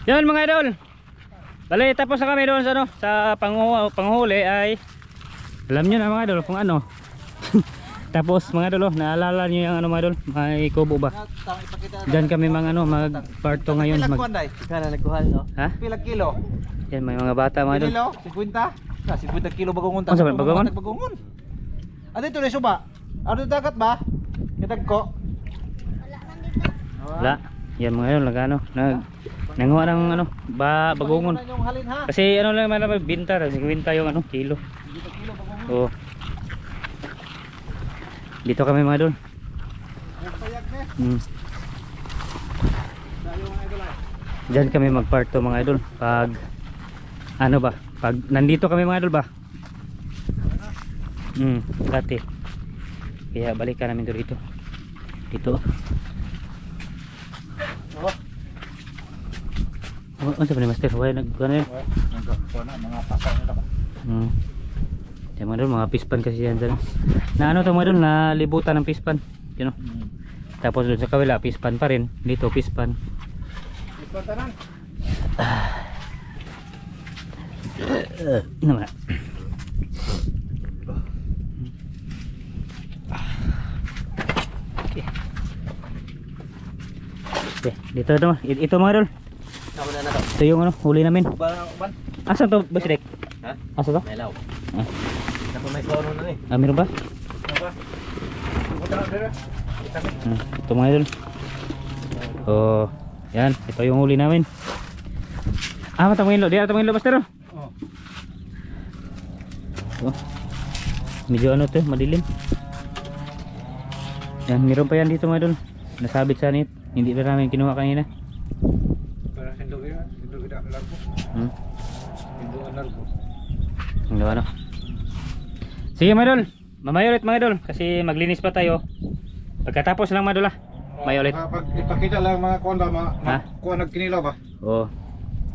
Yan mga idol. Bale, tapos na kami doon sa, ano, sa panghuli ay alam nyo na mga idol kung ano. Tapos mga idol, naalala nyo yung ano mga idol, may kubo ba? Diyan kami mga ano, mag-parto ngayon. Kana nagkuhan no? Ha? Pila kilo? Yan, may mga bata mga idol. Kilo? 50? 50 kilo bagongon. Ano sabi, bagongon? Bagongon. Ano ito na suba? Ano dagat ba? Kitag ko? Wala. Yan mga idol, nagano, nanguha ng ano, bagongon. Kasi ano lang man binta, 50 yung ano, kilo. Oh. Dito kami mga idol. Diyan kami magparto mga idol. Pag ano ba? Pag nandito kami mga idol ba? Dati. Kaya balikan namin dito. Dito. Ano sa ni master? Why nagkuha na yun? Mga pasal nila ba? Yan mga idol, mga pispan kasi yan dyan. Na ano to mga idol, na libutan ng pispan. You know? Tapos doon sa kawila, pispan pa rin. Dito, pispan. Pispan tanan? Naman. Okay, dito ito mga idol. Ito yung ano, huli namin. Uban? Asan to, Basirek? Ha? Asa to? Melaw. Ah. Dapat may sono na ni. Meron ba? Ano ba? Pupunta na dito. Ito mga idol. Oh, yan, ito yung huli namin. Matangin lo, di atangin lo master. Oh. Oh. Medyo ano to, madilim. Yan, meron pa yan dito mga idol. Nasabit sa net. Hindi pa namin kinuha kanina. Para sindog yun, sindog ida largo. Sindog largo. Ano? Sige mga idol, mamaya ulit mga idol kasi maglinis pa tayo. Pagkatapos lang mga idol mamaya ulit. Pag ipakita lang mga kuwan ba, kuwan nagkinilaw ba? Oo.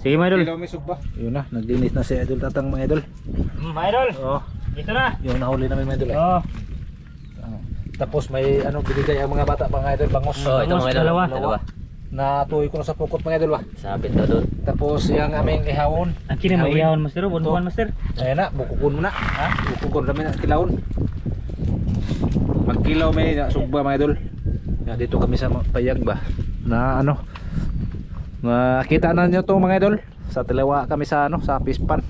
Sige mga idol. Kinilaw may sub ba? Yun na, naglinis na si Idol Tatang mga idol. Mga idol, Oo. dito na. Yung nahuli namin mga idol. Oo. Tapos may ano binigay ang mga bata mga idol, bangos. Oh, ito mga idol, dalawa. Na tuloy ko na sa pukot mga idol ba? Sabit daw doon. Tapos yung aming ihawon. Ang kini mo iyahon master, bunduan master. Ayan na, bukukun mo na. Ha? Bukukun kami na kilawon. Magkilaw may sugba mga idol. Yan, dito kami sa payag ba? Na ano? Nakita na nyo to mga idol. Sa Tilawa kami sa ano, sa Pispan.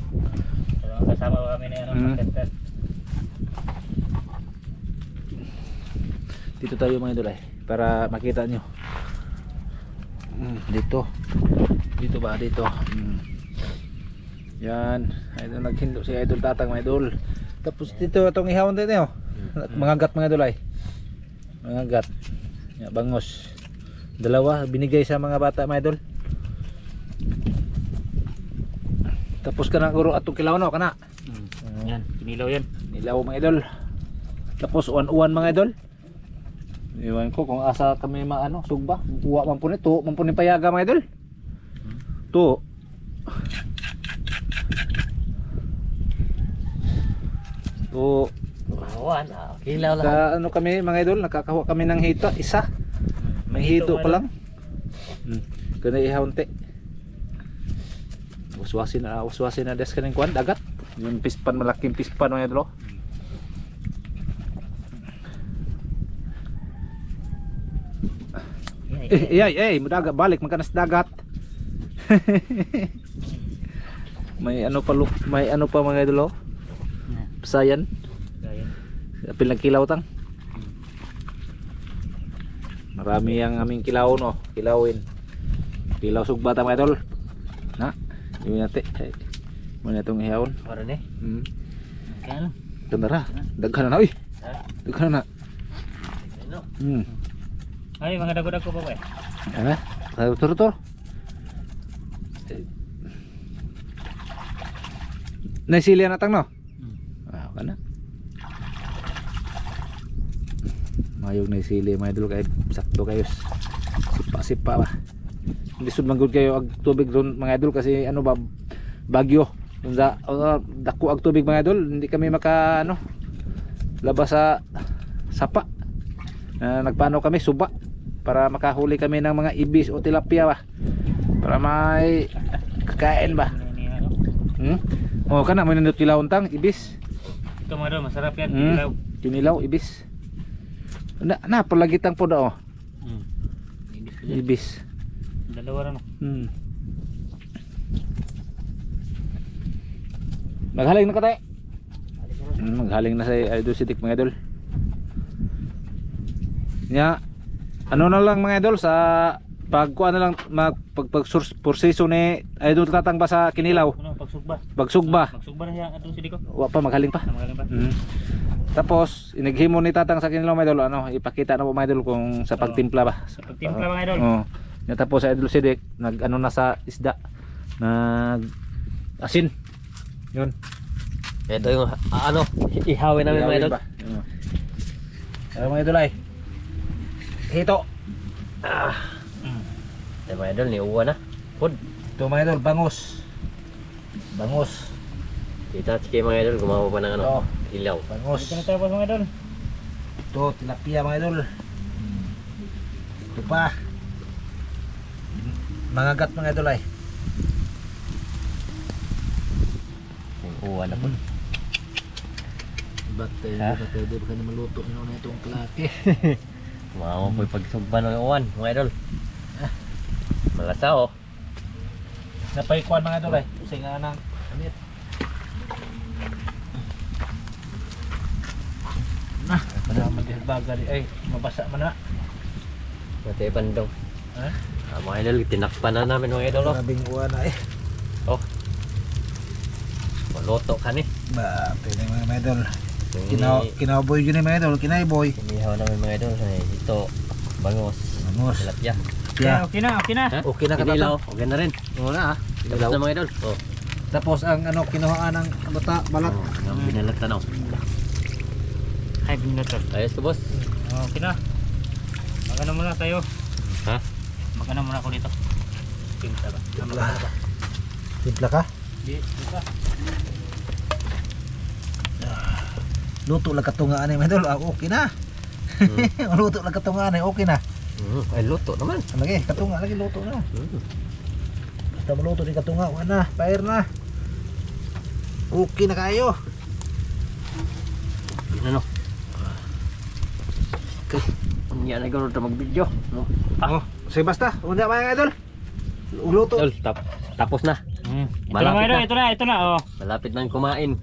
Kasama kami na ano, master. Dito tayo mga idol para makita nyo. Dito ba? Dito. Yan. Idol, naghindo si Idol Tatang mga idol. Tapos dito itong ihawon dito. Mga gat mga idol mga gat. Yan, bangos. Dalawa binigay sa mga bata mga idol. Tapos ka na guro atong kilaw no kana. Yan, kinilaw yan. Nilaw mga idol. Tapos uwan-uwan mga idol. Iwan ko kung asa kami maano, sugba. Kuha man po nito, man po ni payaga mga idol. To. To. Uwan, kilaw lang. Sa ano kami mga idol, nakakakuha kami ng hito, isa. May hito pa lang. Kana ihawonte. Waswasin na des kaning kuan dagat. Yung pispan, malaking pispan mga idol. Mudaga balik magkanas dagat. May ano pa mga idol. Pasayan. Apil ng kilaw tang. Marami ang aming kilawon kilawin. Kilaw sugba ta mga idol. Na, yun nate. Muna itong ihawon. Para ni. Kano? Tandara. Daghan na uy. Daghan na. Ay, mga dago-dago pa ba? Tur. Naisili na tang no? Kana. Mayog naisili mga idol kay sakto kayo. Sipa ba. Hindi sud manggod kayo ag tubig ron mga idol kasi ano ba bagyo. Unsa dako ag tubig mga idol, hindi kami maka ano labas sa sapa. Nagpano kami suba para makahuli kami ng mga ibis o tilapia ba. Para may kakain ba? Oh, kana may nindot kilaw untang ibis. Ito mga idol, masarap yan. Hmm. Kinilaw. Kinilaw ibis. Na palagitang po daw. Ibis. Dalawa rin. Maghaling na ka tayo. Maghaling na sa idol sidik mga idol. Nya ano na lang mga idol sa pagkuha na lang pagproseso ni idol tatang ba sa kinilaw. Ano, pagsugba. Pagsugba. Magsugba na siya adto si Diko. Wa pa maghaling pa. Magaling pa. Tapos inaghimo ni tatang sa kinilaw mga idol ano ipakita na po mga idol kung sa pagtimpla ba. Sa pagtimpla mga idol. Oh. Nya tapos sa idol sidik nag ano na sa isda. Nag asin. Yun. Ito yung ano, ihawin namin mga idol. Ano mga idol ay? Hito. Ito mga idol, niuwa na. Food. Ito mga idol, bangus. Bangus. Kita sige mga idol, gumawa pa ng ano, ilaw. Bangus. Ito na tapos mga idol. Ito, tilapia mga idol. Ito pa. Mga gat mga idol ay. Uwa na po. Ba't pwede ba ka na maluto na itong kalaki? Gumawa po yung pagsugba ng uwan mga idol. Malasa oh. Napaikuan mga idol ay. Kasi nga ng anit. Para maghibaga di ay mabasa man na. Mati bandong. Ha? Mga idol, tinakpan na namin mga idol oh. Grabing uwan na eh. Oh. Maluto ka ni. Ba, pwede mga idol. Kinaboy yun mga idol, kinayboy. Inihaw namin mga idol. Ito, bangus. Bangus. Tilapia. Okay na, okay na. Ha? Okay na Kinilaw, katapos. okay na rin. Oo na ah. Tapos na mga idol. Oh. Tapos ang ano kinuhaan ng balat. Oh, ang binalatan oh. 5 minutes. Ayos ko boss. Okay na. Magano muna tayo. Ha? Magano muna ako dito. Timpla ba? Timpla ka? Di, timpla. Luto lang katungaan mga idol. Okay na. Luto lang katungaan okay na. Ay luto naman. Lagi, katunga lagi luto na. Basta maluto di katunga, wala na, pair na. Okay na kayo. Ano? Okay. Yan na gano'n mag-video. No? Oh, sige basta, una mga idol. Luto. Idol, tapos na. Ito na Malapit mga idol, na. ito na, oh. Malapit nang kumain.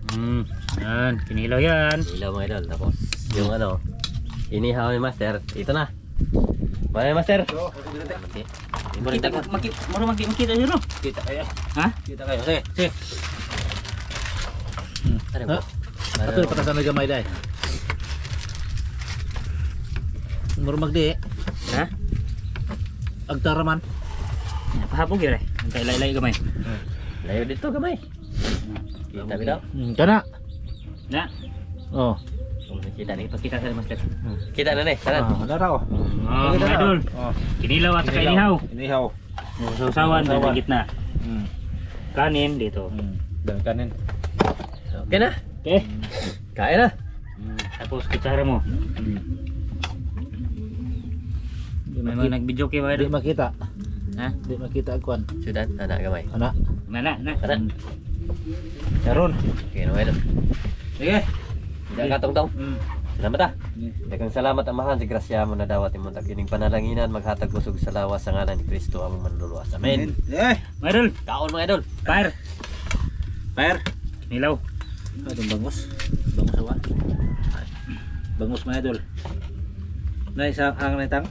Yan, kinilaw yan. Ilaw mga idol. Tapos yung ano, inihaw ni Master. Ito na. Mana Master? Makita siya, no? Kita kayo. Ha? Kita kayo. Sige, sige. Ano po? Ato patasan na gamay dai. Murmag di. Ha? Agtaraman. Napahapog yun eh. Ang kailay-lay gamay. Layo dito kamay. Kita bitaw. Kana. Na? Oh. Kita nih. Ipakita sa master. Kita na nih. Saran. Ah, nara oh. Oh, mga idol. Oh. Kinilaw at saka inihaw. Inihaw. Sausawan sa gitna. Hmm. Kanin dito. Dan kanin. Okay na. Okay. Kain na. Tapos kutsara mo. May mga nag-video kayo mga Di idol. makita. Ha? Di makita akuan. Sudah anak gamay. Ana. Na. Ana. Karon. Okay, no idol. Sige. Diyan ka tong. Salamat ah. Daghang salamat amahan sa grasya mo na dawat imong tagining panalanginan maghatag kusog sa lawas sa ngalan ni Kristo among manluluwas. Amen. Eh, Mga idol. Kaon mga idol. Fire. pair. Kinilaw. Itong bangus. Bangus awa. Bangus mga idol. Na isa ang netang.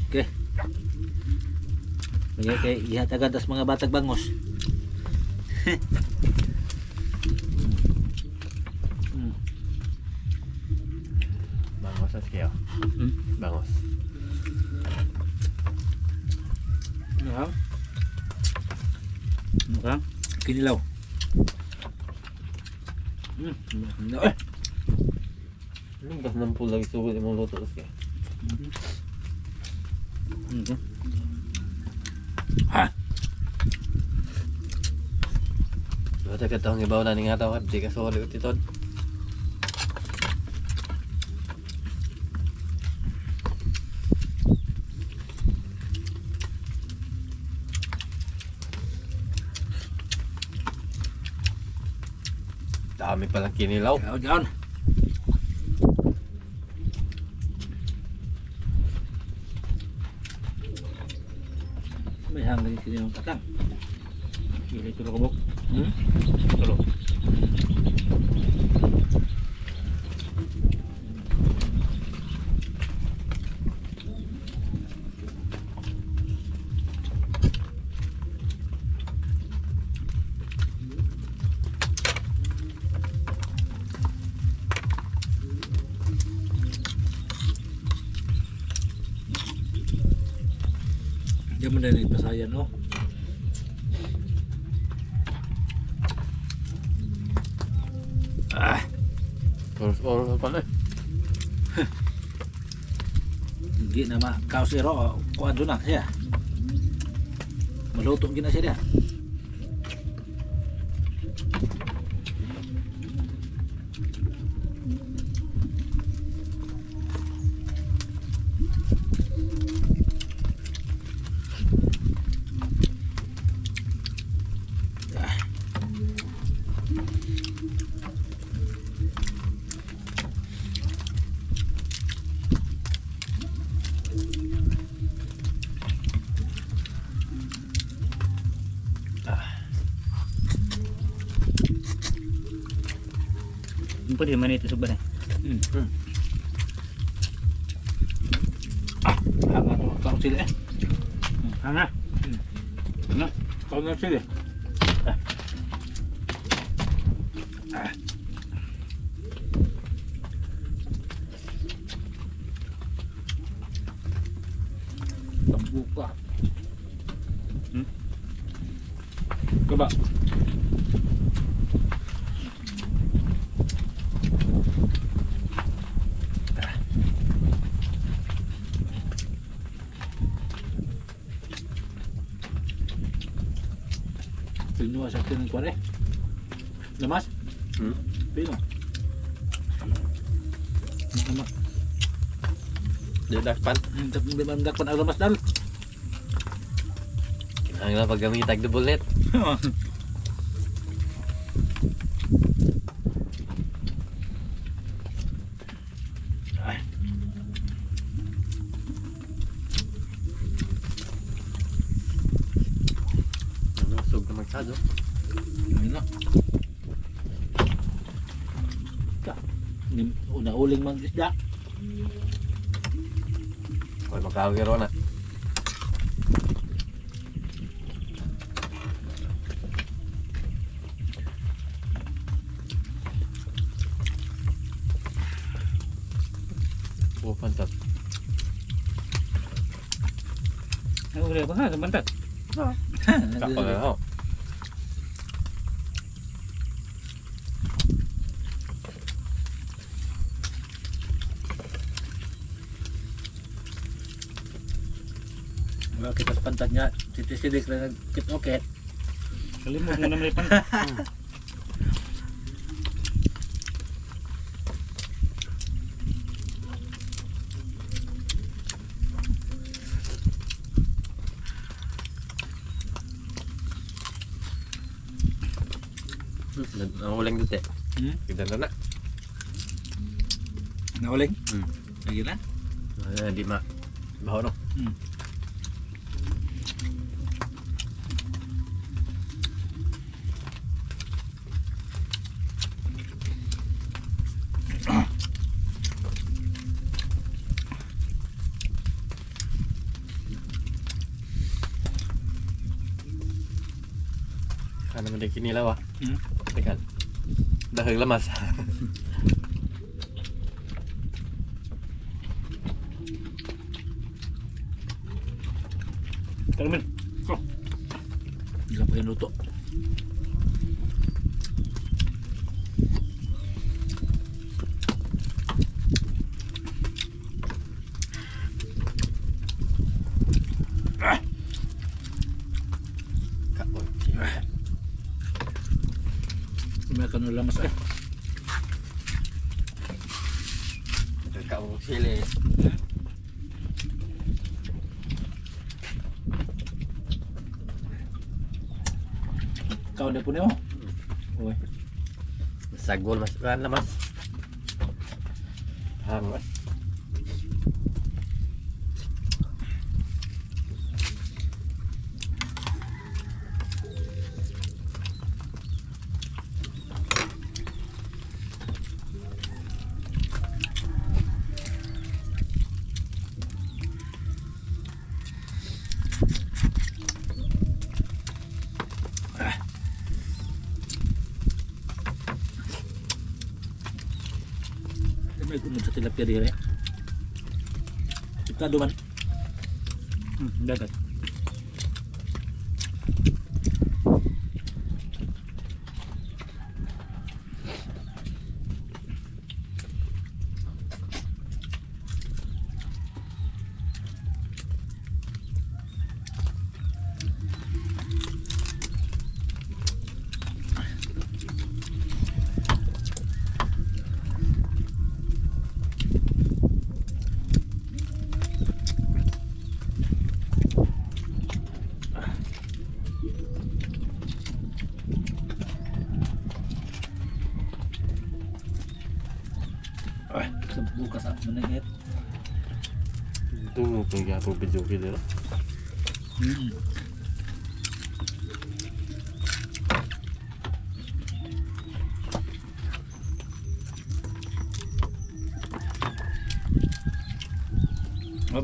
Okay. Bagay kay ihatagan tas mga batag bangus. Bangos sa siya. Bangos. Ano? Ano Kinilaw. No. Anong gas ng pula isugod imong luto sa siya? Ha. Wala ka taong ibaw na ning ataw di ka soli utitod. Dami palang kinilaw. Kaon, kaon. May hanggang sini yung katang. Gila tulo kabok. Hmm? Tulo. Diyan mo na nagpasayan, no? Ah, Oras pala eh. hindi na makausiro. Kuan doon na siya. Maluto gina siya dia. Yung pwede man ito suban eh. Hanga to kaon sila eh. Hanga. Na, kaon na sila. Tambuka. Coba. Pino sa atin ng kuwan eh. Namas? Pino. Namas. Di dakpan. Tapi memang dakpan ang lamas dal. Ang na paggamitag double net. Ay, Ano sug na magsado. yun na. Una uling mang isda. Hoy makawiro na. Oh, pantat. Ano ulit ba ha? Samantat. Kapag ako. Wala kita pantat niya. Sidik na nagkit-okit. Kalimot mo naman ipan. Nanguling dito eh. Kita na na. Nauling? Lagi na? Di ma. Baho no. Kana man kinilaw ah. Tekan. Dahil lamas. Kalmin. Hindi lang pa yung luto. Kaon. May kanul lamas eh. Kaon sili. Kau dah punya oh. Oi. Sagol mas kan na mas. Hangat. May gunod sa tilapia dire. Pikado man. Dagat. Sa bukas sa maningit. Tungo ko ya po video dito.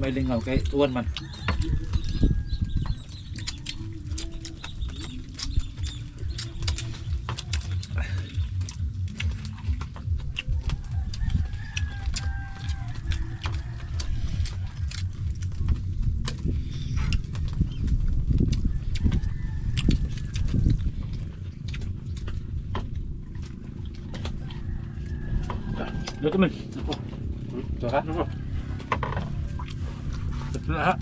May lingaw kay tuwan man. Luto man. Ako. Saka. Lahat.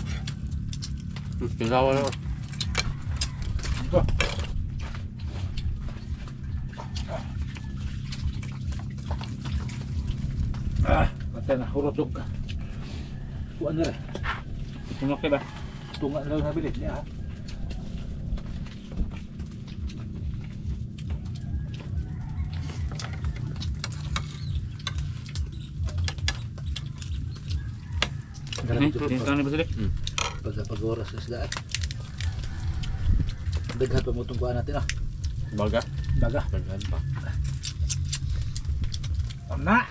Kilaw na. Patay na hurot ka. Kuan na rin. Tunok ba? Tunga na lang nabilis niya ha. Tingnan ni Basilik. Pag-oras sa isdaan. Daghat pa mo itong kuhaan natin ah. Baga. Baga. Daghan pa. Na!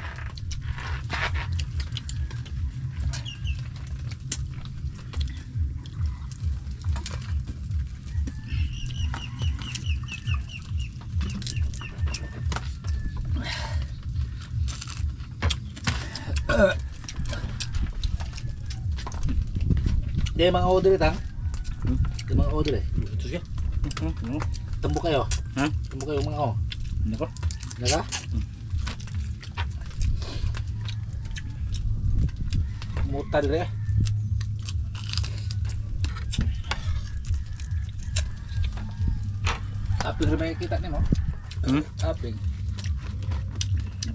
Di mga order ito, di mga order eh. Sige. Tambo kayo. Ha? Tambo kayo mga o. Nako. Naka? Muta dire. Aping rin may kita niyo mo. Aping.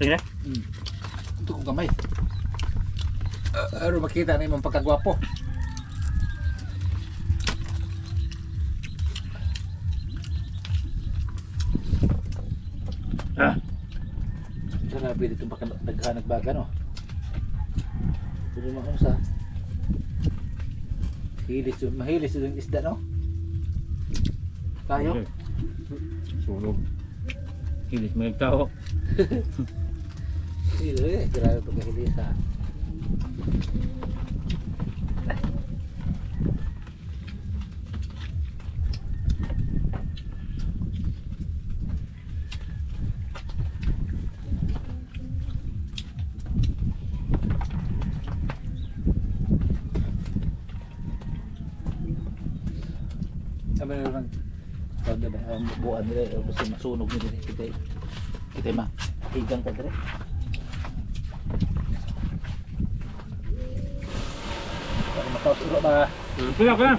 Tingnan. Ito kong kamay. Ano makita niyo mong pagkagwapo. Grabe dito naghanag baga no. Pero maunsa. Mahilis yung isda no. Tayo. Sunog. Hilis mga tao. Grabe pagkahilis ha. Sabi naman, buwan nila, kasi masunog nila kita mahigang ka dito. Para mataos ulo ba? Kaya.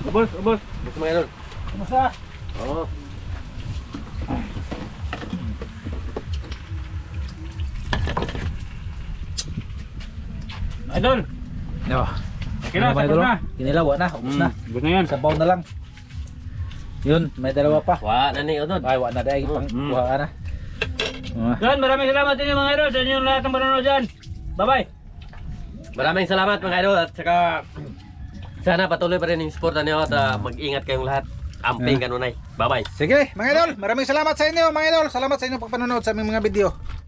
Ubos. Gusto mo yan? Kumusta? Oo. Idol. No. Okay na, tapos na. Kinilawa na, ubos na. Ubos na yan. Sabaw na lang. Yun, may dalawa pa. Wa na ni Odod. Ay, wala na dahil pang kuha na. Yan, maraming salamat sa inyo mga idol, sa inyong lahat ng manonood dyan. Bye-bye. Maraming salamat mga idol at saka sana patuloy pa rin yung suporta niyo at mag-ingat kayong lahat. Amping kanunay. Bye-bye. Sige mga idol, maraming salamat sa inyo mga idol. Salamat sa inyong pagpanonood sa aming mga video.